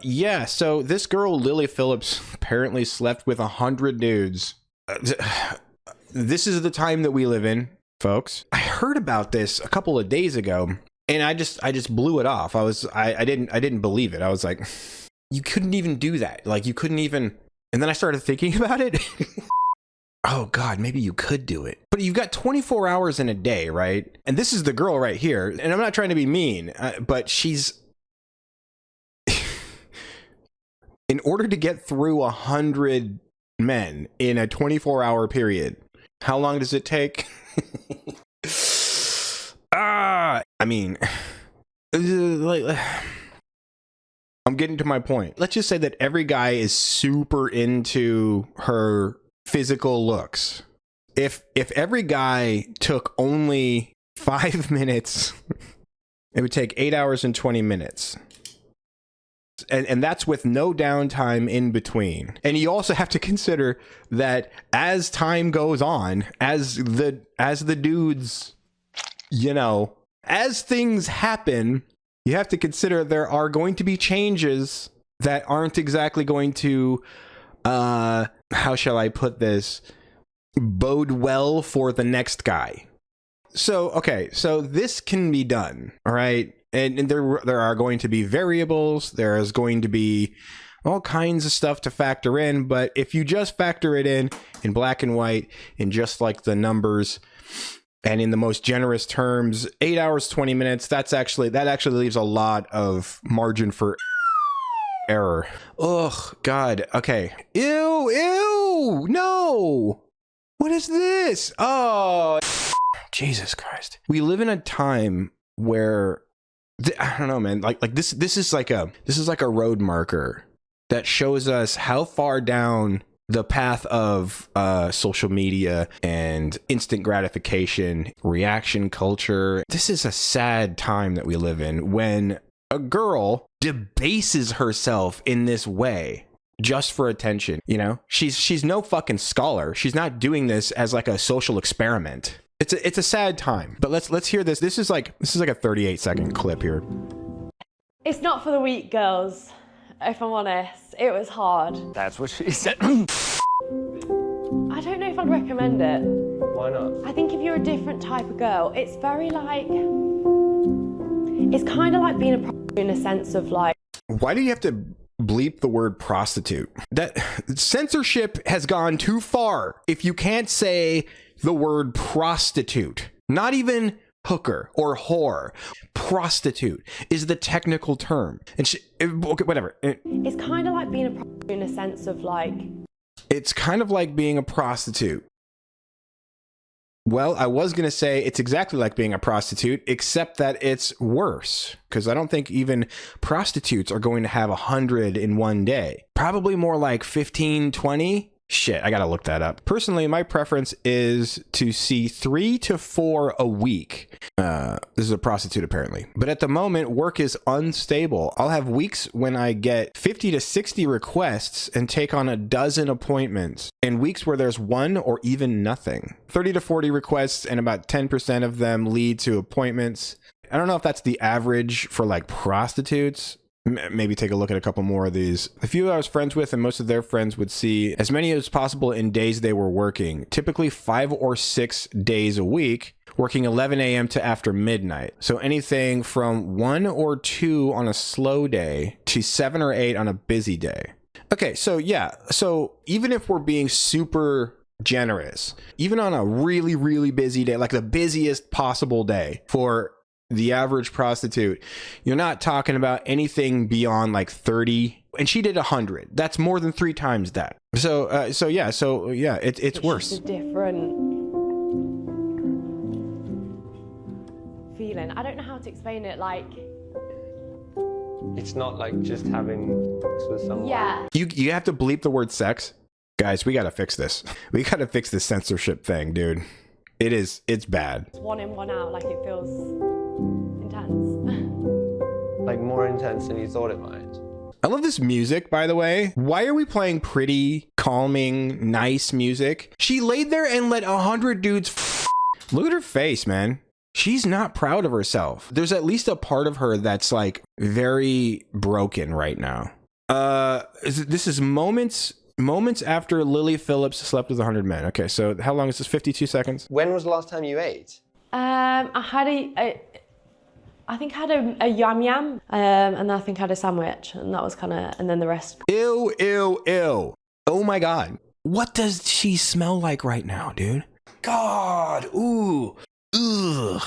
Yeah, so this girl, Lilly Phillips, apparently slept with 100 dudes. This is the time that we live in, folks. I heard about this a couple of days ago, and I just blew it off. I didn't believe it. I was like, you couldn't even do that. Like, you couldn't even. And then I started thinking about it. Oh God, maybe you could do it. But you've got 24 hours in a day, right? And this is the girl right here. And I'm not trying to be mean, but she's. In order to get through 100 men in a 24-hour period, how long does it take? I mean, like, I'm getting to my point. Let's just say that every guy is super into her physical looks. If every guy took only 5 minutes, it would take 8 hours and 20 minutes. And that's with no downtime in between. And you also have to consider that as time goes on, as the dudes, you know, as things happen, you have to consider there are going to be changes that aren't exactly going to, how shall I put this, bode well for the next guy. So, okay, so this can be done, all right? And there are going to be variables. There is going to be all kinds of stuff to factor in. But if you just factor it in black and white, in just like the numbers, and in the most generous terms, 8 hours, 20 minutes, that actually leaves a lot of margin for error. Oh, God. Okay. Ew. No. What is this? Oh, Jesus Christ. We live in a time where I don't know, man. Like this is like a road marker that shows us how far down the path of social media and instant gratification, reaction culture. This is a sad time that we live in when a girl debases herself in this way just for attention. You know, she's no fucking scholar. She's not doing this as like a social experiment. It's a sad time, but let's hear this. This is like a 38-second clip here. It's not for the weak, girls. If I'm honest, it was hard. That's what she said. I don't know if I'd recommend it. Why not? I think if you're a different type of girl, it's very like, it's kind of like being a prostitute in a sense of like. Why do you have to bleep the word prostitute? That censorship has gone too far. If you can't say the word prostitute, not even hooker or whore, prostitute is the technical term. And okay, whatever. It's kind of like being a prostitute in a sense of like. It's kind of like being a prostitute. Well, I was going to say it's exactly like being a prostitute, except that it's worse. Because I don't think even prostitutes are going to have 100 in one day. Probably more like 15, 20. Shit, I gotta look that up. Personally, my preference is to see 3 to 4 a week. This is a prostitute, apparently. But at the moment, work is unstable. I'll have weeks when I get 50 to 60 requests and take on a dozen appointments, and weeks where there's 1 or even nothing. 30 to 40 requests, and about 10% of them lead to appointments. I don't know if that's the average for like prostitutes. Maybe take a look at a couple more of these. A few I was friends with and most of their friends would see as many as possible in days they were working, typically 5 or 6 days a week, working 11 a.m. to after midnight. So anything from 1 or 2 on a slow day to 7 or 8 on a busy day. Okay, so yeah, so even if we're being super generous, even on a really, really busy day, like the busiest possible day for the average prostitute, you're not talking about anything beyond like 30, and she did 100. That's more than 3 times that. So yeah, it's worse. It's a different feeling. I don't know how to explain it. Like, It's not like just having sex with someone. yeah. You have to bleep the word sex, guys. We gotta fix this. We gotta fix this censorship thing, dude. It's bad. It's 1 in, 1 out. Like, it feels intense. Like more intense than you thought it might. I love this music, by the way. Why are we playing pretty, calming, nice music? She laid there and let 100 dudes Look at her face, man. She's not proud of herself. There's at least a part of her that's like very broken right now. This is moments after Lilly Phillips slept with 100 men. Okay, so how long is this? 52 seconds. When was the last time you ate? I think I had a yam yam, and then I think I had a sandwich, and that was kind of, and then the rest. Ew, ew, ew. Oh my God. What does she smell like right now, dude? God, ooh, ugh.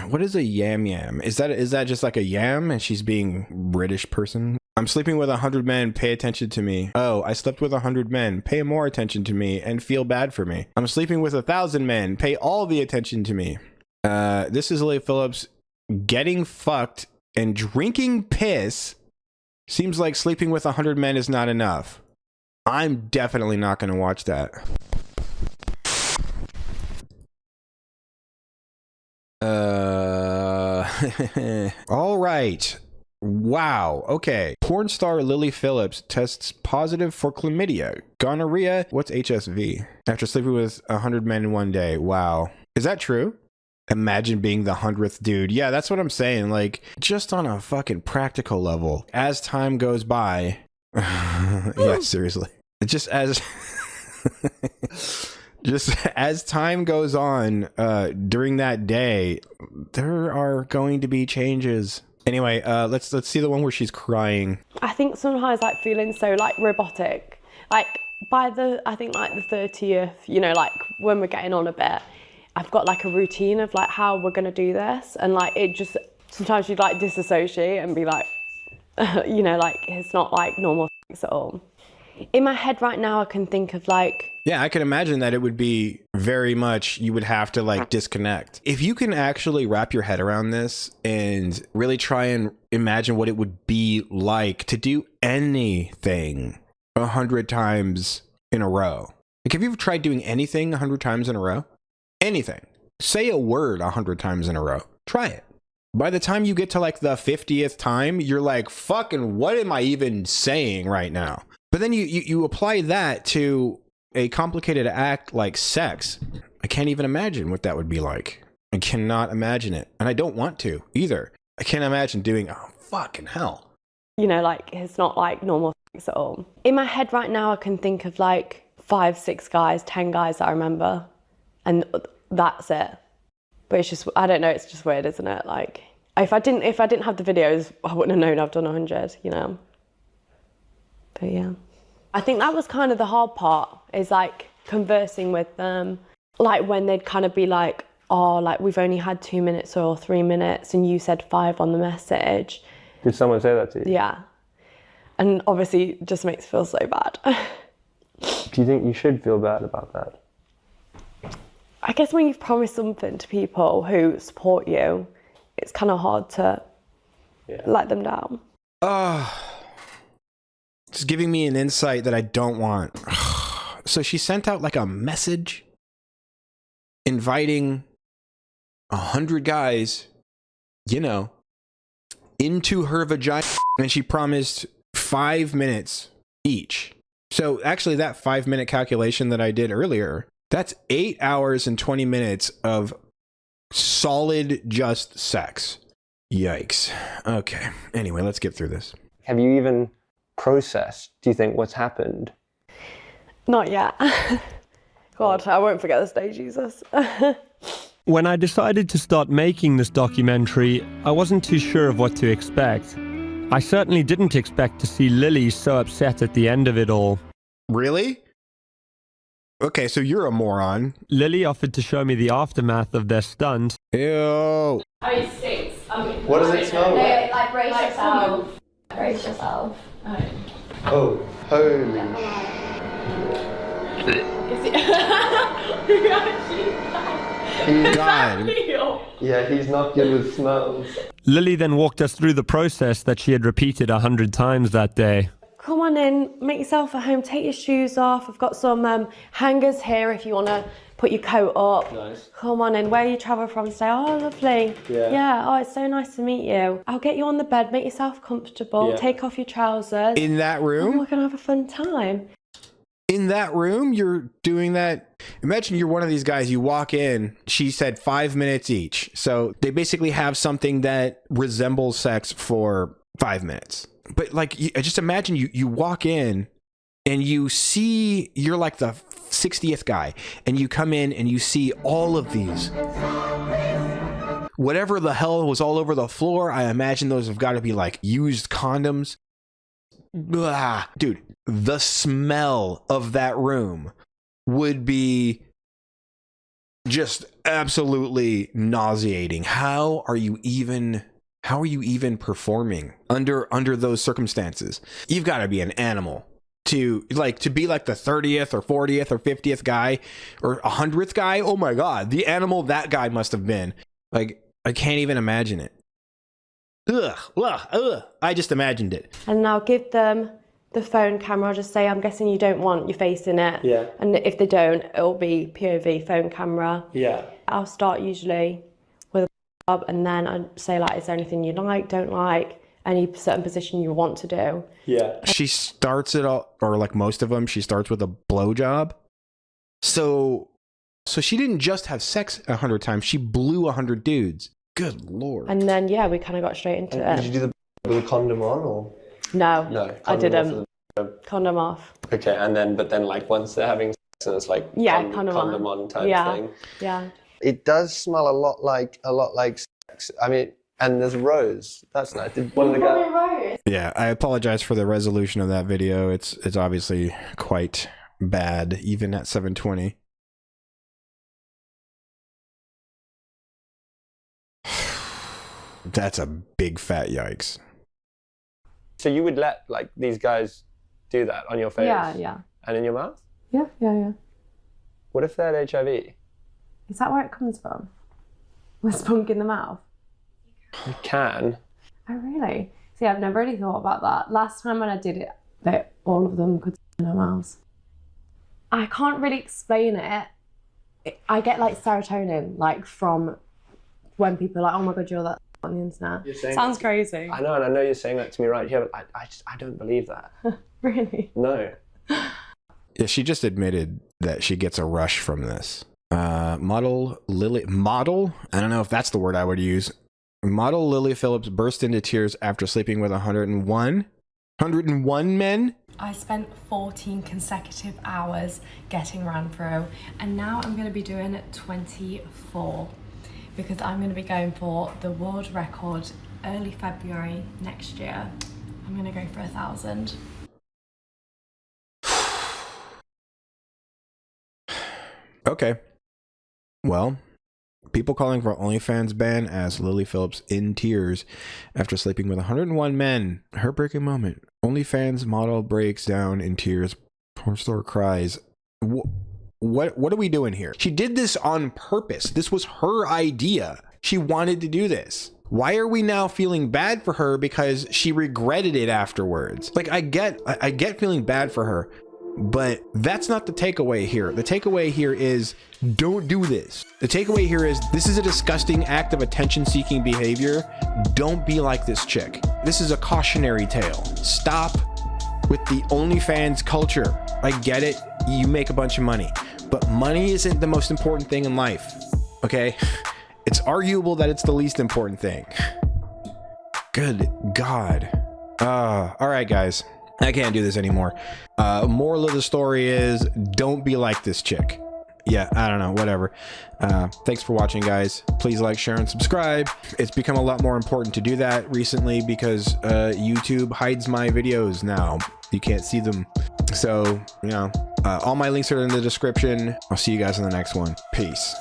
What is a yam yam? Is that just like a yam and she's being British person? I'm sleeping with 100 men, pay attention to me. Oh, I slept with 100 men, pay more attention to me and feel bad for me. I'm sleeping with 1,000 men, pay all the attention to me. This is Lilly Phillips getting fucked and drinking piss. Seems like sleeping with 100 men is not enough. I'm definitely not going to watch that. All right. Wow. Okay. Porn star Lilly Phillips tests positive for chlamydia, gonorrhea. What's HSV? After sleeping with 100 men in one day. Wow. Is that true? Imagine being the 100th dude. Yeah, that's what I'm saying. Like, just on a fucking practical level. As time goes by. Yeah, seriously. Just as time goes on during that day, there are going to be changes. Anyway, let's see the one where she's crying. I think sometimes like feeling so like robotic, like by the, I think like the 30th, you know, like when we're getting on a bit, I've got like a routine of like how we're gonna do this, and like it just, sometimes you'd like disassociate and be like, you know, like it's not like normal sex at all. In my head right now, I can think of like... Yeah, I can imagine that it would be very much, you would have to like disconnect. If you can actually wrap your head around this and really try and imagine what it would be like to do anything 100 times in a row. Like, have you ever tried doing anything 100 times in a row? Anything. Say a word 100 times in a row. Try it. By the time you get to like the 50th time, you're like, fucking, what am I even saying right now? But then you apply that to a complicated act like sex. I can't even imagine what that would be like. I cannot imagine it. And I don't want to either. I can't imagine doing, oh, fucking hell. You know, like it's not like normal sex at all. In my head right now, I can think of like 5, 6 guys, 10 guys that I remember. And that's it. But it's just, I don't know, it's just weird, isn't it? Like, if I didn't have the videos, I wouldn't have known I've done 100, you know? But yeah, I think that was kind of the hard part, is like conversing with them, like when they'd kind of be like, oh, like we've only had 2 minutes or 3 minutes and you said 5 on the message. Did someone say that to you? Yeah. And obviously it just makes me feel so bad. Do you think you should feel bad about that? I guess when you've promised something to people who support you, it's kind of hard to let them down. It's giving me an insight that I don't want. So she sent out like a message inviting 100 guys, you know, into her vagina, and she promised 5 minutes each. So actually that 5-minute calculation that I did earlier, that's 8 hours and 20 minutes of solid just sex. Yikes. Okay. Anyway, let's get through this. Have you even processed, do you think, what's happened? Not yet. God, I won't forget this day, Jesus. When I decided to start making this documentary, I wasn't too sure of what to expect. I certainly didn't expect to see Lilly so upset at the end of it all. Really? Okay, so you're a moron. Lilly offered to show me the aftermath of their stunt. Ew. I mean, it stinks. What does it smell like? Like, brace yourself. Brace yourself. Oh, holy God. Yeah, he's not good with smells. Lilly then walked us through the process that she had repeated 100 times that day. Come on in, make yourself at home, take your shoes off. I've got some hangers here if you want to put your coat up. Nice. Come on in, where you travel from today? Oh, lovely. Yeah, oh, it's so nice to meet you. I'll get you on the bed, make yourself comfortable, take off your trousers. In that room? And we're going to have a fun time. In that room, you're doing that? Imagine you're one of these guys, you walk in, she said 5 minutes each. So they basically have something that resembles sex for 5 minutes. But like, I just imagine you walk in and you see, you're like the 60th guy, and you come in and you see all of these. Whatever the hell was all over the floor, I imagine those have got to be like used condoms. Blah. Dude, the smell of that room would be just absolutely nauseating. How are you even performing under those circumstances? You've got to be an animal to be like the 30th or 40th or 50th guy or 100th guy. Oh my God, the animal that guy must have been. Like, I can't even imagine it. Ugh. I just imagined it. And now give them the phone camera. Just say, I'm guessing you don't want your face in it. Yeah. And if they don't, it'll be POV phone camera. Yeah. I'll start usually with a job, and then I'd say, like, is there anything you like, don't like, any certain position you want to do? Yeah. She starts it all, or like most of them, she starts with a blowjob. So she didn't just have sex 100 times. She blew 100 dudes. Good Lord. And then, yeah, we kind of got straight into it. Did you do the with a condom on, or? No, No, I condom didn't. Condom off. Okay, but then like once they're having sex, and it's like condom on type thing. Yeah. It does smell a lot like sex. I mean, and there's Rose. That's nice. Did one of the guys? Yeah, I apologize for the resolution of that video. It's obviously quite bad, even at 720. That's a big fat yikes. So you would let like these guys do that on your face? Yeah. And in your mouth? Yeah. What if they had HIV? Is that where it comes from? With spunk in the mouth? You can. Oh, really? See, I've never really thought about that. Last time when I did it, all of them could in their mouths. I can't really explain it. I get like serotonin, like from when people are like, oh my God, you're that on the internet. Sounds crazy. I know, and I know you're saying that to me, right? Yeah, but I don't believe that. Really? No. Yeah, she just admitted that she gets a rush from this. Model? I don't know if that's the word I would use. Model Lilly Phillips burst into tears after sleeping with 101 men. I spent 14 consecutive hours getting ran through, and now I'm going to be doing 24 because I'm going to be going for the world record early February next year. I'm going to go for 1,000. Okay. Well, people calling for OnlyFans ban as Lilly Phillips in tears after sleeping with 101 men. Heartbreaking moment. OnlyFans model breaks down in tears. Porn star cries. What are we doing here? She did this on purpose. This was her idea. She wanted to do this. Why are we now feeling bad for her because she regretted it afterwards? Like, I get feeling bad for her, but that's not the takeaway here. The takeaway here is don't do this. The takeaway here is this is a disgusting act of attention-seeking behavior. Don't be like this chick. This is a cautionary tale. Stop with the OnlyFans culture. I get it. You make a bunch of money, but money isn't the most important thing in life. Okay? It's arguable that it's the least important thing. Good God. All right, guys. I can't do this anymore. Moral of the story is don't be like this chick. Yeah, I don't know, whatever. Thanks for watching, guys. Please like, share, and subscribe. It's become a lot more important to do that recently because YouTube hides my videos now. You can't see them. So, you know, all my links are in the description. I'll see you guys in the next one. Peace.